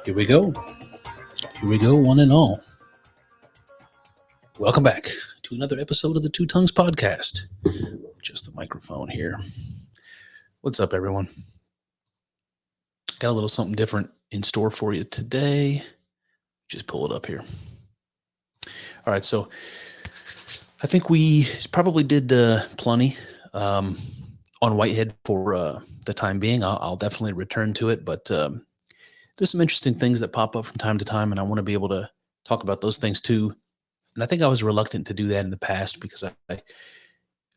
Here we go. Here we go, one and all. Welcome back to another episode of the Two Tongues Podcast. Just the microphone here. What's up, everyone? Got a little something different in store for you today. Just pull it up here. All right, so I think we probably did plenty on Whitehead for the time being. I'll definitely return to it, but there's some interesting things that pop up from time to time, and I want to be able to talk about those things too. And I think I was reluctant to do that in the past because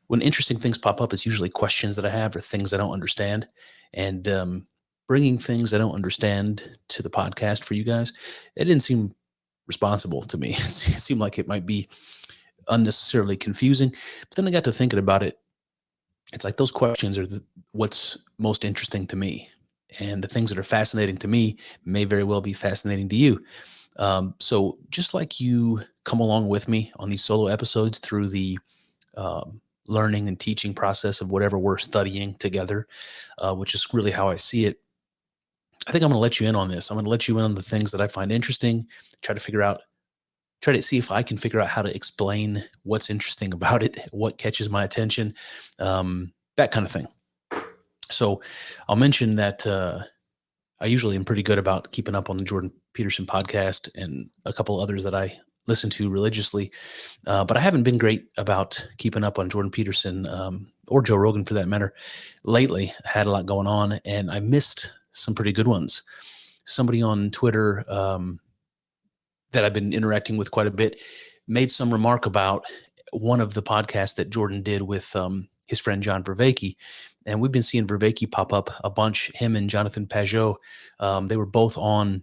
when interesting things pop up, it's usually questions that I have or things I don't understand. And bringing things I don't understand to the podcast for you guys, it didn't seem responsible to me. It seemed like it might be unnecessarily confusing. But then I got to thinking about it. It's like those questions are what's most interesting to me. And the things that are fascinating to me may very well be fascinating to you. So just like you come along with me on these solo episodes through the learning and teaching process of whatever we're studying together, which is really how I see it, I think I'm going to let you in on this. I'm going to let you in on the things that I find interesting, try to see if I can figure out how to explain what's interesting about it, what catches my attention, that kind of thing. So I'll mention that I usually am pretty good about keeping up on the Jordan Peterson podcast and a couple others that I listen to religiously. But I haven't been great about keeping up on Jordan Peterson or Joe Rogan for that matter. Lately, I had a lot going on and I missed some pretty good ones. Somebody on Twitter that I've been interacting with quite a bit made some remark about one of the podcasts that Jordan did with his friend John Vervaeke. And we've been seeing Vervaeke pop up a bunch, him and Jonathan Pajot. They were both on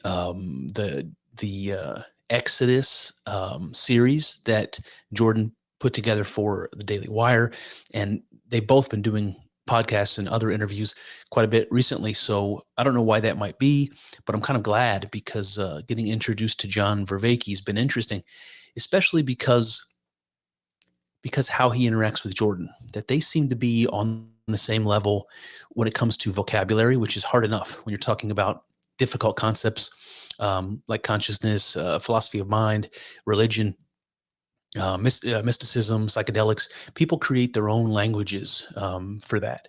the Exodus series that Jordan put together for the Daily Wire. And they've both been doing podcasts and other interviews quite a bit recently. So I don't know why that might be, but I'm kind of glad because getting introduced to John Vervaeke has been interesting, especially because how he interacts with Jordan, that they seem to be on the same level when it comes to vocabulary, which is hard enough when you're talking about difficult concepts like consciousness, philosophy of mind, religion, mysticism, psychedelics. People create their own languages for that.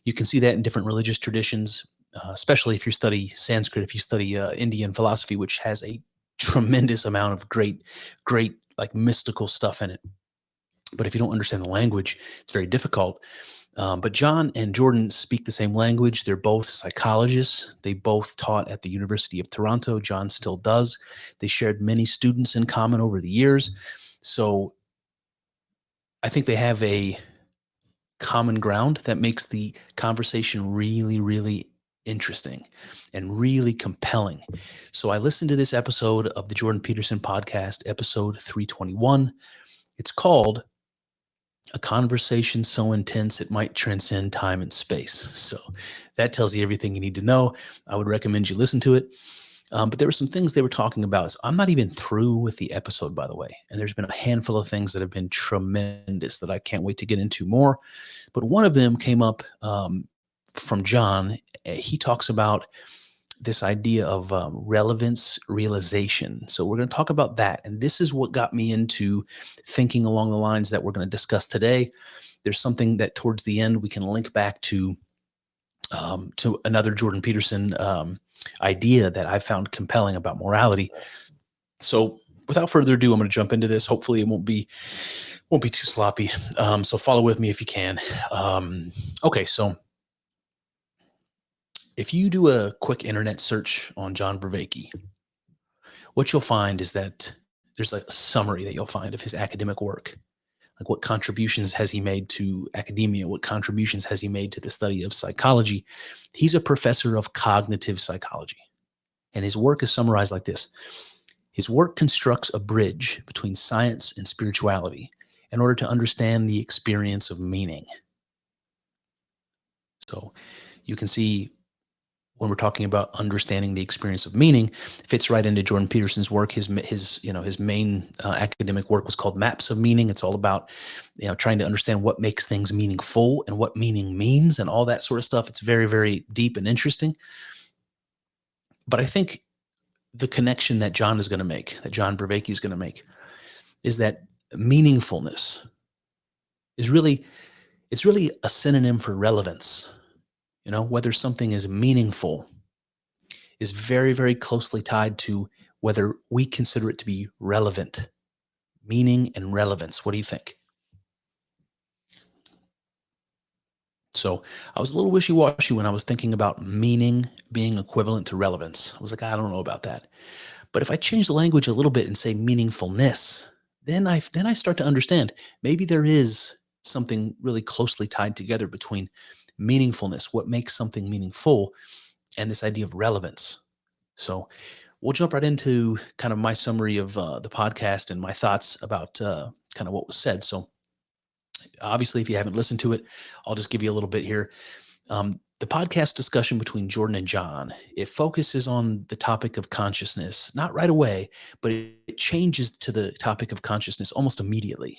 You can see that in different religious traditions, especially if you study Sanskrit, if you study Indian philosophy, which has a tremendous amount of great like mystical stuff in it. But if you don't understand the language, it's very difficult. But John and Jordan speak the same language. They're both psychologists. They both taught at the University of Toronto. John still does. They shared many students in common over the years. So I think they have a common ground that makes the conversation really, really interesting and really compelling. So I listened to this episode of the Jordan Peterson podcast, episode 321. It's called A Conversation So Intense It Might Transcend Time and Space. So that tells you everything you need to know. I would recommend you listen to it. But there were some things they were talking about. So I'm not even through with the episode, by the way. And there's been a handful of things that have been tremendous that I can't wait to get into more. But one of them came up from John. He talks about this idea of relevance realization. So we're going to talk about that. And this is what got me into thinking along the lines that we're going to discuss today. There's something that towards the end we can link back to another Jordan Peterson idea that I found compelling about morality. So without further ado, I'm going to jump into this. Hopefully it won't be too sloppy. So follow with me if you can. Okay. So if you do a quick internet search on John Vervaeke, what you'll find is that there's like a summary that you'll find of his academic work. Like what contributions has he made to academia? What contributions has he made to the study of psychology? He's a professor of cognitive psychology. And his work is summarized like this. His work constructs a bridge between science and spirituality in order to understand the experience of meaning. So you can see when we're talking about understanding the experience of meaning, fits right into Jordan Peterson's work. His main academic work was called Maps of Meaning. It's all about, trying to understand what makes things meaningful and what meaning means and all that sort of stuff. It's very, very deep and interesting. But I think the connection that John is going to make, that John Vervaeke is going to make, is that meaningfulness is really, it's really a synonym for relevance. Whether something is meaningful is very, very closely tied to whether we consider it to be relevant. Meaning and relevance. What do you think? So I was a little wishy-washy when I was thinking about meaning being equivalent to relevance. I was like, I don't know about that. But if I change the language a little bit and say meaningfulness, then I start to understand maybe there is something really closely tied together between meaningfulness, what makes something meaningful, and this idea of relevance. So we'll jump right into kind of my summary of the podcast and my thoughts about kind of what was said. So obviously, if you haven't listened to it, I'll just give you a little bit here. The podcast discussion between Jordan and John, it focuses on the topic of consciousness, not right away, but it changes to the topic of consciousness almost immediately.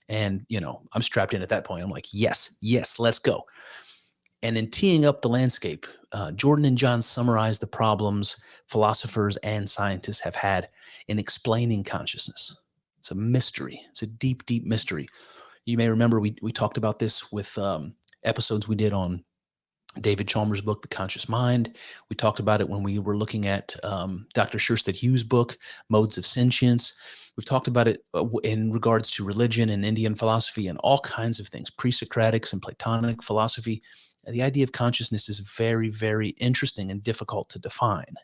And, I'm strapped in at that point. I'm like, yes, let's go. And in teeing up the landscape, Jordan and John summarize the problems philosophers and scientists have had in explaining consciousness. It's a mystery. It's a deep, deep mystery. You may remember we talked about this with episodes we did on David Chalmers' book, The Conscious Mind. We talked about it when we were looking at Dr. Sherstead Hughes' book, Modes of Sentience. We've talked about it in regards to religion and Indian philosophy and all kinds of things, pre-Socratics and Platonic philosophy. The idea of consciousness is very, very interesting and difficult to define.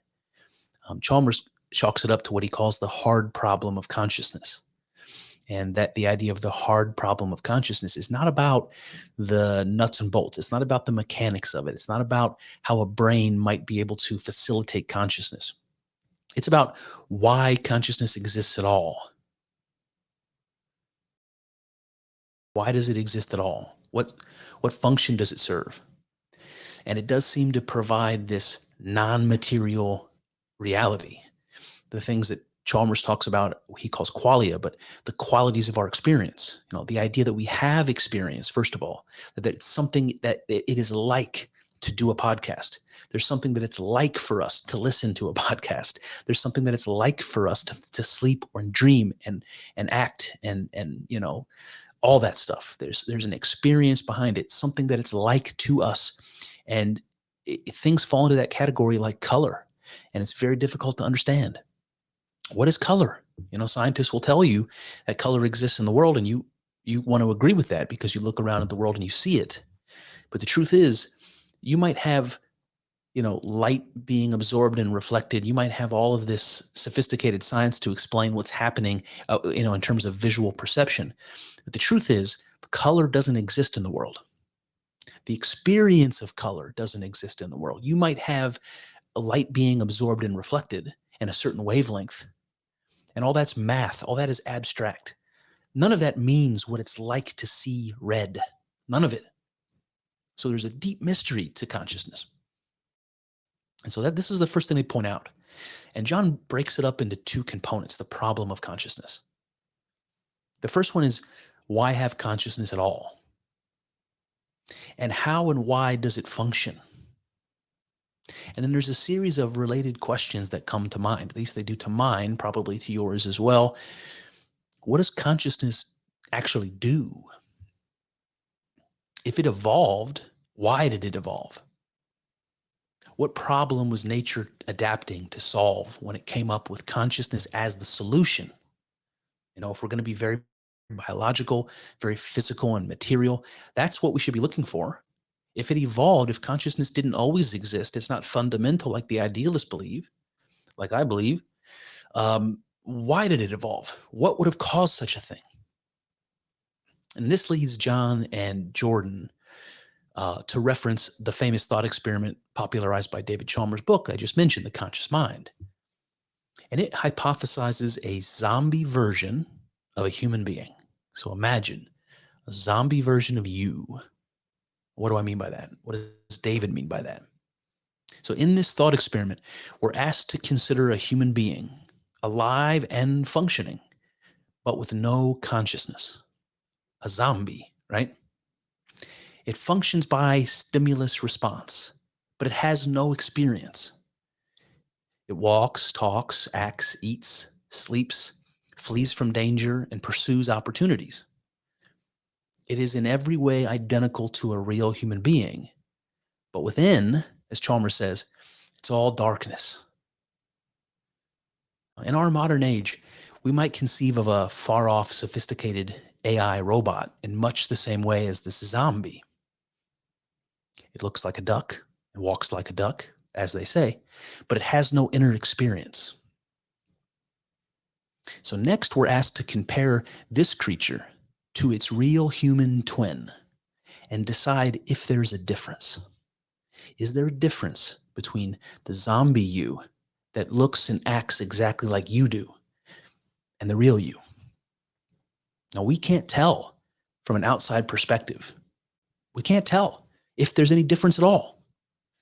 Chalmers chalks it up to what he calls the hard problem of consciousness. And that the idea of the hard problem of consciousness is not about the nuts and bolts. It's not about the mechanics of it. It's not about how a brain might be able to facilitate consciousness. It's about why consciousness exists at all. Why does it exist at all? What function does it serve? And it does seem to provide this non-material reality. The things that Chalmers talks about, he calls qualia, but the qualities of our experience, the idea that we have experience, first of all, that it's something that it is like to do a podcast. There's something that it's like for us to listen to a podcast. There's something that it's like for us to sleep or dream and act and all that stuff. There's an experience behind it, something that it's like to us. And things fall into that category like color. And it's very difficult to understand. What is color? Scientists will tell you that color exists in the world, and you want to agree with that because you look around at the world and you see it. But the truth is, you might have, light being absorbed and reflected. You might have all of this sophisticated science to explain what's happening, in terms of visual perception. But the truth is, color doesn't exist in the world. The experience of color doesn't exist in the world. You might have a light being absorbed and reflected in a certain wavelength, and all that's math. All that is abstract. None of that means what it's like to see red. None of it. So there's a deep mystery to consciousness. And so this is the first thing they point out. And John breaks it up into two components, the problem of consciousness. The first one is, why have consciousness at all? And how and why does it function? And then there's a series of related questions that come to mind. At least they do to mine, probably to yours as well. What does consciousness actually do? If it evolved, why did it evolve? What problem was nature adapting to solve when it came up with consciousness as the solution? If we're going to be very biological, very physical and material, that's what we should be looking for. If it evolved, if consciousness didn't always exist, it's not fundamental like the idealists believe, like I believe. Why did it evolve? What would have caused such a thing? And this leads John and Jordan to reference the famous thought experiment popularized by David Chalmers' book I just mentioned, The Conscious Mind. And it hypothesizes a zombie version of a human being. So imagine a zombie version of you. What do I mean by that? What does David mean by that? So in this thought experiment, we're asked to consider a human being, alive and functioning, but with no consciousness. A zombie, right? It functions by stimulus response, but it has no experience. It walks, talks, acts, eats, sleeps, flees from danger, and pursues opportunities. It is in every way identical to a real human being. But within, as Chalmers says, it's all darkness. In our modern age, we might conceive of a far-off, sophisticated AI robot in much the same way as this zombie. It looks like a duck and walks like a duck, as they say, but it has no inner experience. So next, we're asked to compare this creature to its real human twin and decide if there's a difference. Is there a difference between the zombie you that looks and acts exactly like you do and the real you? Now, we can't tell from an outside perspective. We can't tell if there's any difference at all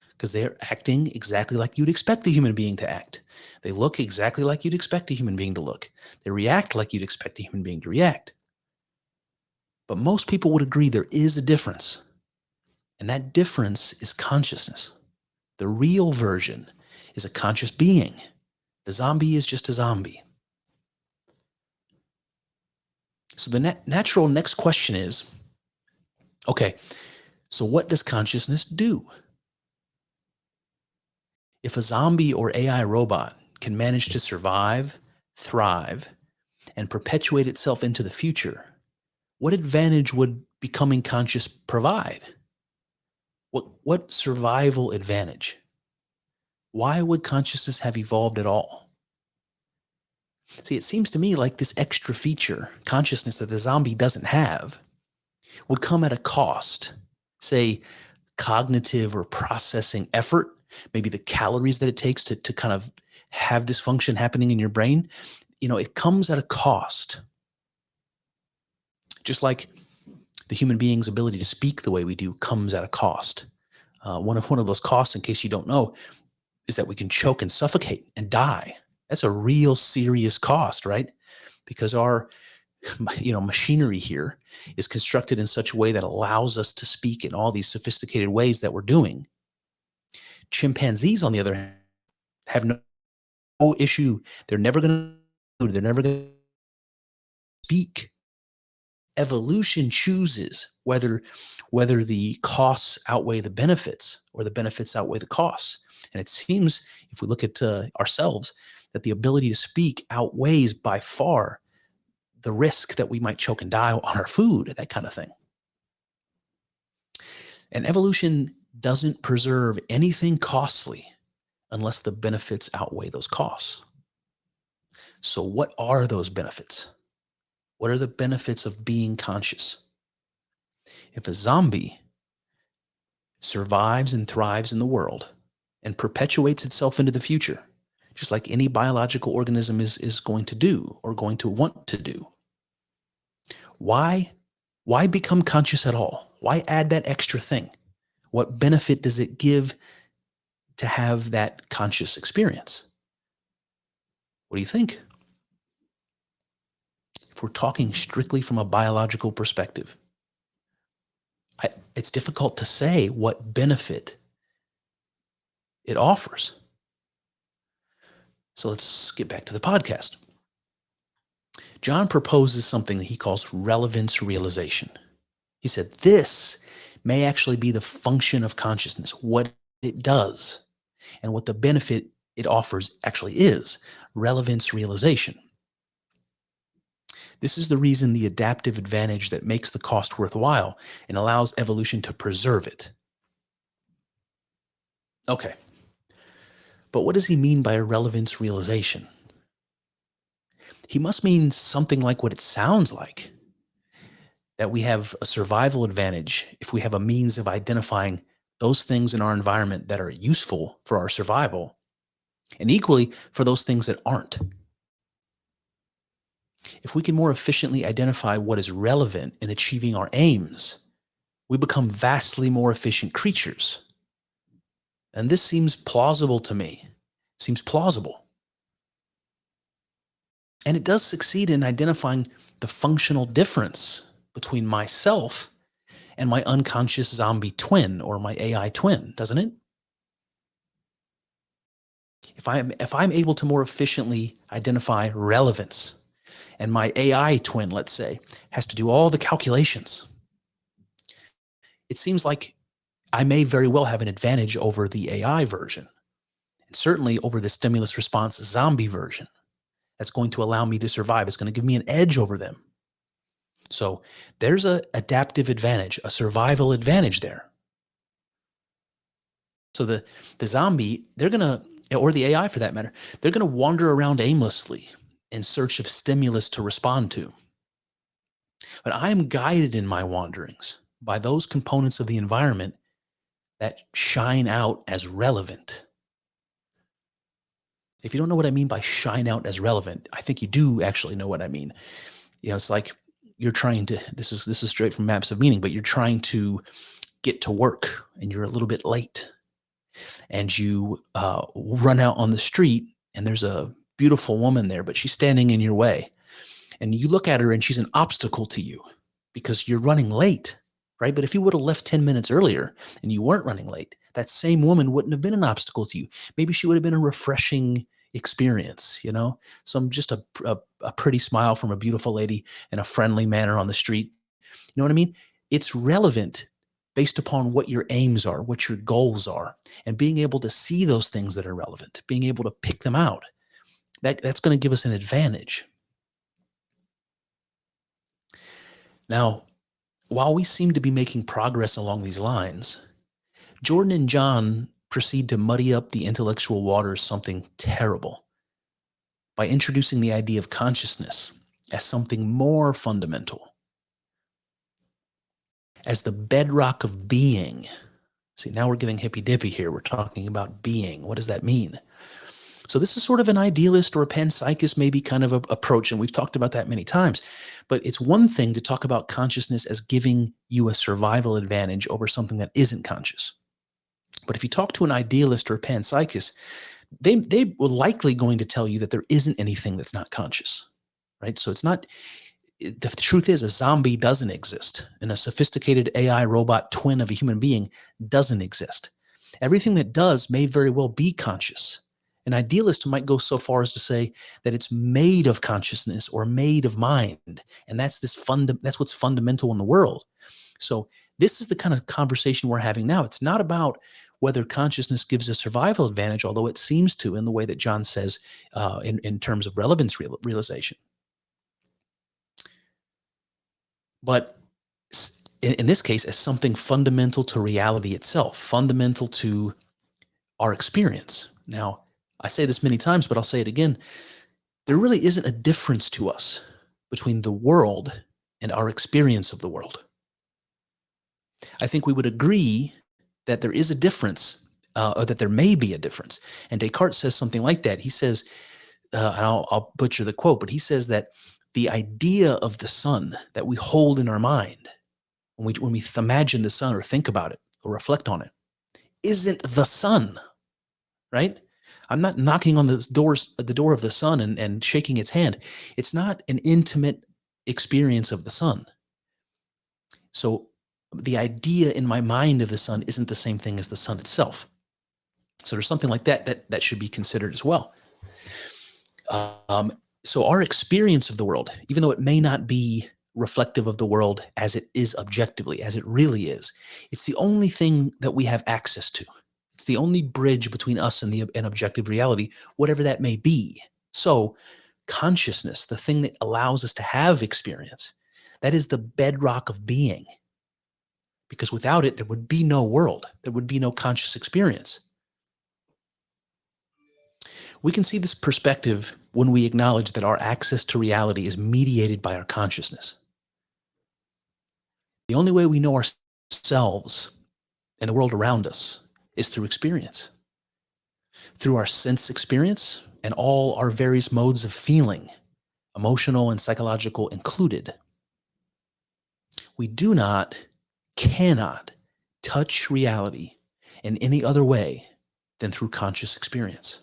because they're acting exactly like you'd expect a human being to act. They look exactly like you'd expect a human being to look. They react like you'd expect a human being to react. But most people would agree there is a difference. And that difference is consciousness. The real version is a conscious being. The zombie is just a zombie. So the natural next question is, okay, so what does consciousness do? If a zombie or AI robot can manage to survive, thrive, and perpetuate itself into the future, what advantage would becoming conscious provide? What survival advantage? Why would consciousness have evolved at all? See, it seems to me like this extra feature, consciousness that the zombie doesn't have, would come at a cost. Say, cognitive or processing effort, maybe the calories that it takes to kind of have this function happening in your brain. It comes at a cost. Just like the human being's ability to speak the way we do comes at a cost. One of those costs, in case you don't know, is that we can choke and suffocate and die. That's a real serious cost, right? Because our machinery here is constructed in such a way that allows us to speak in all these sophisticated ways that we're doing. Chimpanzees, on the other hand, have no issue. They're never going to speak. Evolution chooses whether the costs outweigh the benefits or the benefits outweigh the costs. And it seems, if we look at ourselves, that the ability to speak outweighs by far the risk that we might choke and die on our food, that kind of thing. And evolution doesn't preserve anything costly unless the benefits outweigh those costs. So what are those benefits? What are the benefits of being conscious? If a zombie survives and thrives in the world and perpetuates itself into the future, just like any biological organism is going to do or going to want to do, why become conscious at all? Why add that extra thing? What benefit does it give to have that conscious experience? What do you think? If we're talking strictly from a biological perspective, it's difficult to say what benefit it offers. So let's get back to the podcast. John proposes something that he calls relevance realization. He said this may actually be the function of consciousness, what it does, and what the benefit it offers actually is, relevance realization. This is the reason the adaptive advantage that makes the cost worthwhile and allows evolution to preserve it. Okay, but what does he mean by a relevance realization? He must mean something like what it sounds like, that we have a survival advantage if we have a means of identifying those things in our environment that are useful for our survival, and equally for those things that aren't. If we can more efficiently identify what is relevant in achieving our aims, we become vastly more efficient creatures. And this seems plausible to me. Seems plausible. And it does succeed in identifying the functional difference between myself and my unconscious zombie twin or my AI twin, doesn't it? if I'm able to more efficiently identify relevance, and my AI twin, let's say, has to do all the calculations, it seems like I may very well have an advantage over the AI version, and certainly over the stimulus response zombie version. That's going to allow me to survive. It's going to give me an edge over them. So there's an adaptive advantage, a survival advantage there. So the zombie, they're going to, or the AI for that matter, they're going to wander around aimlessly in search of stimulus to respond to. But I am guided in my wanderings by those components of the environment that shine out as relevant. If you don't know what I mean by shine out as relevant, I think you do actually know what I mean. It's like you're trying to, this is straight from Maps of Meaning, but you're trying to get to work and you're a little bit late, and you run out on the street and there's a beautiful woman there, but she's standing in your way, and you look at her and she's an obstacle to you because you're running late, right? But if you would have left 10 minutes earlier and you weren't running late, that same woman wouldn't have been an obstacle to you. Maybe she would have been a refreshing experience, just a pretty smile from a beautiful lady and a friendly manner on the street. You know what I mean? It's relevant based upon what your aims are, what your goals are, and being able to see those things that are relevant, being able to pick them out. That's going to give us an advantage. Now, while we seem to be making progress along these lines, Jordan and John proceed to muddy up the intellectual waters something terrible by introducing the idea of consciousness as something more fundamental, as the bedrock of being. See, now we're getting hippy-dippy here. We're talking about being. What does that mean? So this is sort of an idealist or a panpsychist maybe kind of approach, and we've talked about that many times. But it's one thing to talk about consciousness as giving you a survival advantage over something that isn't conscious. But if you talk to an idealist or a panpsychist, they were likely going to tell you that there isn't anything that's not conscious, right? So it's not, the truth is a zombie doesn't exist, and a sophisticated AI robot twin of a human being doesn't exist. Everything that does may very well be conscious. An idealist might go so far as to say that it's made of consciousness or made of mind, and that's what's fundamental in the world. So this is the kind of conversation we're having now. It's not about whether consciousness gives a survival advantage, although it seems to in the way that John says in terms of relevance realization. But in this case, as something fundamental to reality itself, fundamental to our experience. Now, I say this many times, but I'll say it again. There really isn't a difference to us between the world and our experience of the world. I think we would agree that there is a difference, or that there may be a difference. And Descartes says something like that. He says, and I'll butcher the quote, but he says that the idea of the sun that we hold in our mind, when we imagine the sun or think about it or reflect on it, isn't the sun, right? I'm not knocking on the door of the sun and shaking its hand. It's not an intimate experience of the sun. So the idea in my mind of the sun isn't the same thing as the sun itself. So there's something like that should be considered as well. So our experience of the world, even though it may not be reflective of the world as it is objectively, as it really is, it's the only thing that we have access to. It's the only bridge between us and an objective reality, whatever that may be. So consciousness, the thing that allows us to have experience, that is the bedrock of being. Because without it, there would be no world. There would be no conscious experience. We can see this perspective when we acknowledge that our access to reality is mediated by our consciousness. The only way we know ourselves and the world around us is through experience. Through our sense experience and all our various modes of feeling, emotional and psychological included. We cannot touch reality in any other way than through conscious experience.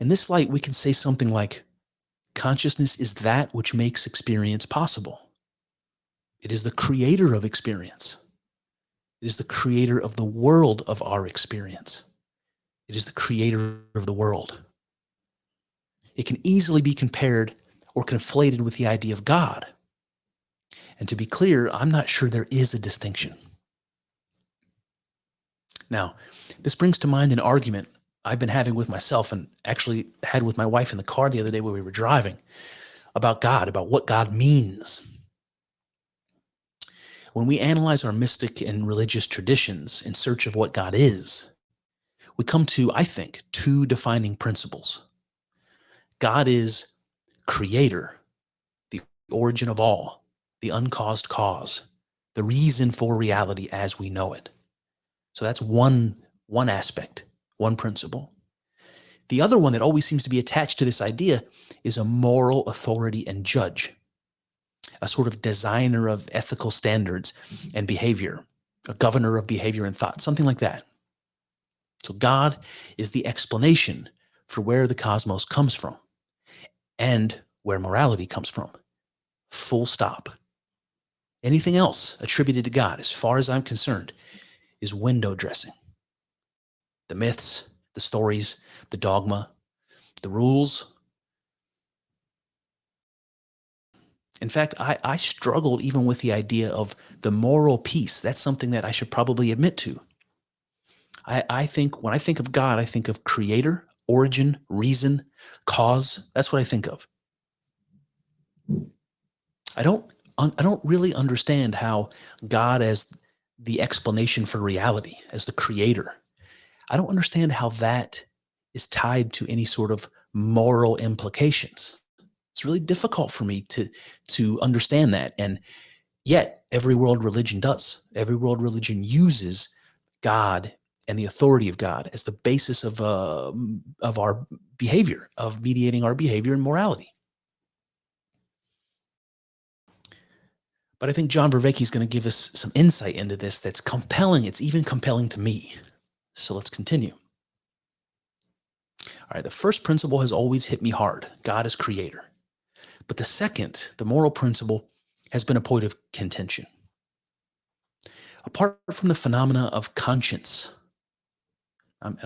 In this light, we can say something like, consciousness is that which makes experience possible. It is the creator of experience. It is the creator of the world of our experience. It is the creator of the world. It can easily be compared or conflated with the idea of God. And to be clear, I'm not sure there is a distinction. Now, this brings to mind an argument I've been having with myself and actually had with my wife in the car the other day when we were driving about God, about what God means. When we analyze our mystic and religious traditions in search of what God is, we come to, I think, two defining principles. God is creator, the origin of all, the uncaused cause, the reason for reality as we know it. So that's one aspect, one principle. The other one that always seems to be attached to this idea is a moral authority and judge, a sort of designer of ethical standards and behavior, a governor of behavior and thought, something like that. So God is the explanation for where the cosmos comes from and where morality comes from. Full stop. Anything else attributed to God, as far as I'm concerned, is window dressing. The myths, the stories, the dogma, the rules. In fact, I struggled even with the idea of the moral piece. That's something that I should probably admit to. I think when I think of God, I think of creator, origin, reason, cause. That's what I think of. I don't really understand how God as the explanation for reality, as the creator, I don't understand how that is tied to any sort of moral implications. It's really difficult for me to understand that. And yet every world religion does. Every world religion uses God and the authority of God as the basis of our behavior, of mediating our behavior and morality. But I think John Vervaeke is going to give us some insight into this that's compelling. It's even compelling to me. So let's continue. All right, the first principle has always hit me hard. God is creator. But the second, the moral principle, has been a point of contention. Apart from the phenomena of conscience,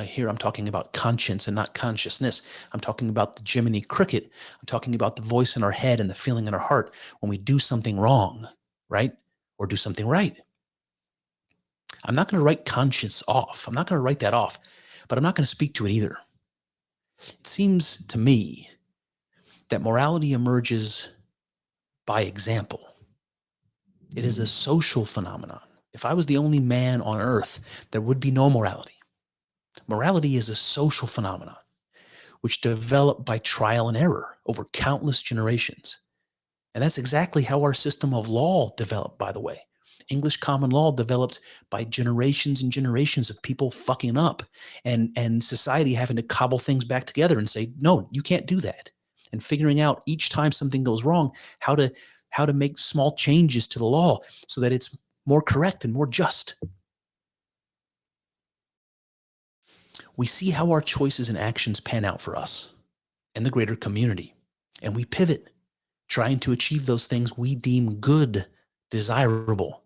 here I'm talking about conscience and not consciousness. I'm talking about the Jiminy Cricket. I'm talking about the voice in our head and the feeling in our heart when we do something wrong, right? Or do something right. I'm not going to write conscience off. I'm not going to write that off, but I'm not going to speak to it either. It seems to me that morality emerges by example. It is a social phenomenon. If I was the only man on earth, there would be no morality. Morality is a social phenomenon which developed by trial and error over countless generations. And that's exactly how our system of law developed, by the way. English common law developed by generations and generations of people fucking up and society having to cobble things back together and say, no, you can't do that. And figuring out each time something goes wrong, how to make small changes to the law so that it's more correct and more just. We see how our choices and actions pan out for us and the greater community. And we pivot, trying to achieve those things we deem good, desirable,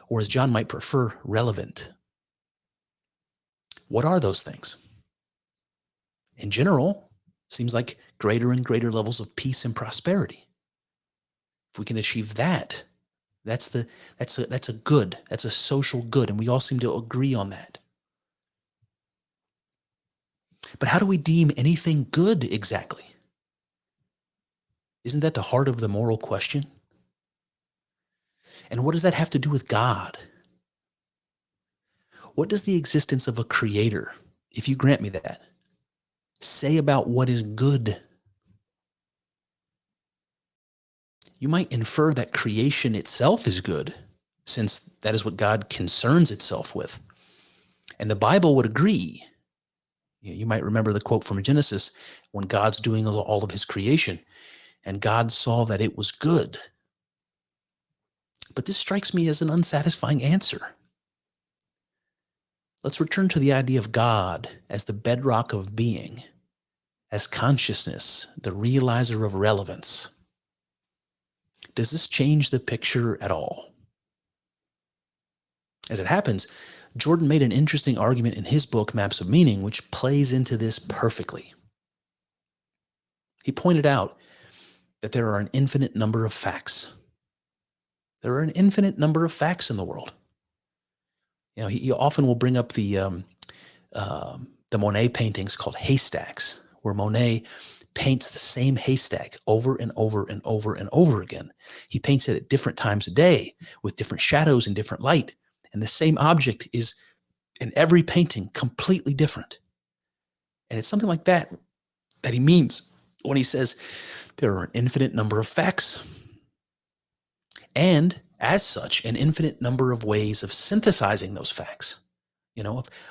or as John might prefer, relevant. What are those things? In general, seems like greater and greater levels of peace and prosperity. If we can achieve that, that's a good, that's a social good, and we all seem to agree on that. But how do we deem anything good exactly? Isn't that the heart of the moral question? And what does that have to do with God? What does the existence of a creator, if you grant me that, say about what is good? You might infer that creation itself is good, since that is what God concerns itself with. And the Bible would agree. You might remember the quote from Genesis when God's doing all of his creation, and God saw that it was good. But this strikes me as an unsatisfying answer. Let's return to the idea of God as the bedrock of being, as consciousness, the realizer of relevance. Does this change the picture at all? As it happens, Jordan made an interesting argument in his book, Maps of Meaning, which plays into this perfectly. He pointed out that there are an infinite number of facts. There are an infinite number of facts in the world. He often will bring up the Monet paintings called haystacks, where Monet paints the same haystack over and over and over and over again. He paints it at different times of day with different shadows and different light. And the same object is in every painting completely different. And it's something like that he means when he says there are an infinite number of facts. And as such, an infinite number of ways of synthesizing those facts,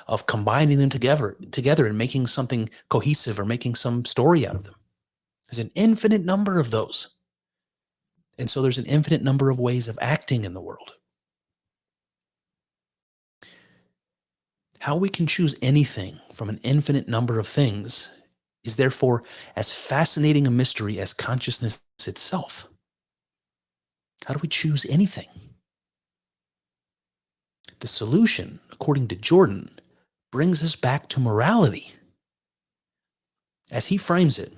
of combining them together and making something cohesive or making some story out of them. There's an infinite number of those. And so there's an infinite number of ways of acting in the world. How we can choose anything from an infinite number of things is therefore as fascinating a mystery as consciousness itself. How do we choose anything? The solution, according to Jordan, brings us back to morality. As he frames it,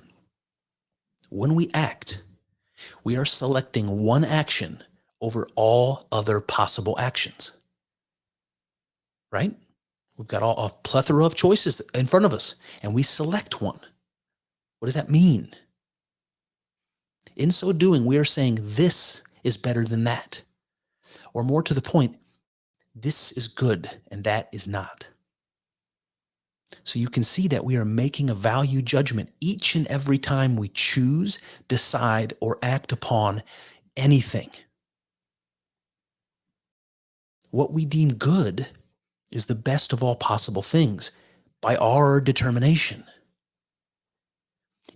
when we act, we are selecting one action over all other possible actions. Right? We've got a plethora of choices in front of us, and we select one. What does that mean? In so doing, we are saying this is better than that. Or more to the point, this is good and that is not. So you can see that we are making a value judgment each and every time we choose, decide, or act upon anything. What we deem good is the best of all possible things by our determination.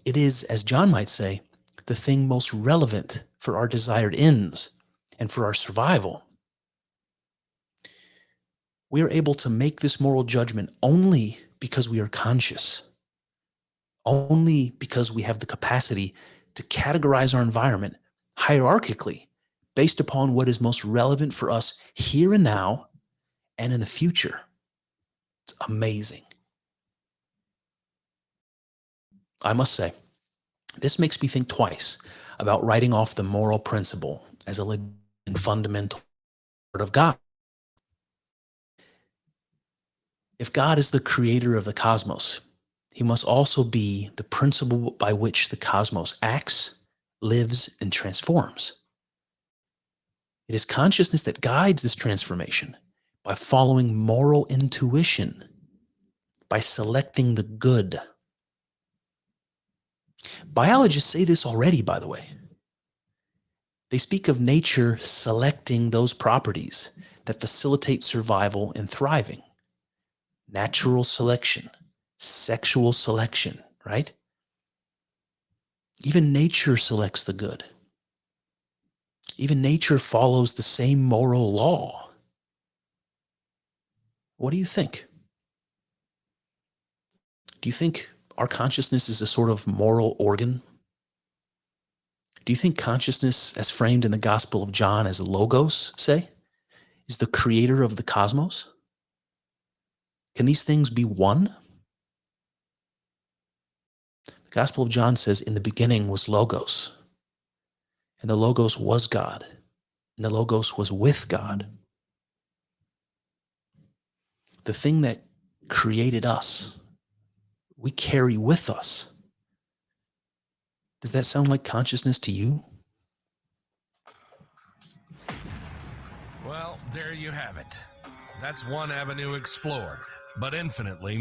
It is, as John might say, the thing most relevant for our desired ends and for our survival. We are able to make this moral judgment only because we are conscious, only because we have the capacity to categorize our environment hierarchically based upon what is most relevant for us here and now and in the future. It's amazing. I must say, this makes me think twice about writing off the moral principle as a legit and fundamental part of God. If God is the creator of the cosmos, he must also be the principle by which the cosmos acts, lives, and transforms. It is consciousness that guides this transformation by following moral intuition, by selecting the good. Biologists say this already, by the way. They speak of nature selecting those properties that facilitate survival and thriving. Natural selection, sexual selection, right? Even nature selects the good. Even nature follows the same moral law. What do you think? Do you think our consciousness is a sort of moral organ? Do you think consciousness, as framed in the Gospel of John as logos, say, is the creator of the cosmos? Can these things be one? The Gospel of John says, in the beginning was Logos, and the Logos was God, and the Logos was with God. The thing that created us, we carry with us. Does that sound like consciousness to you? Well, there you have it. That's one avenue explored, but infinitely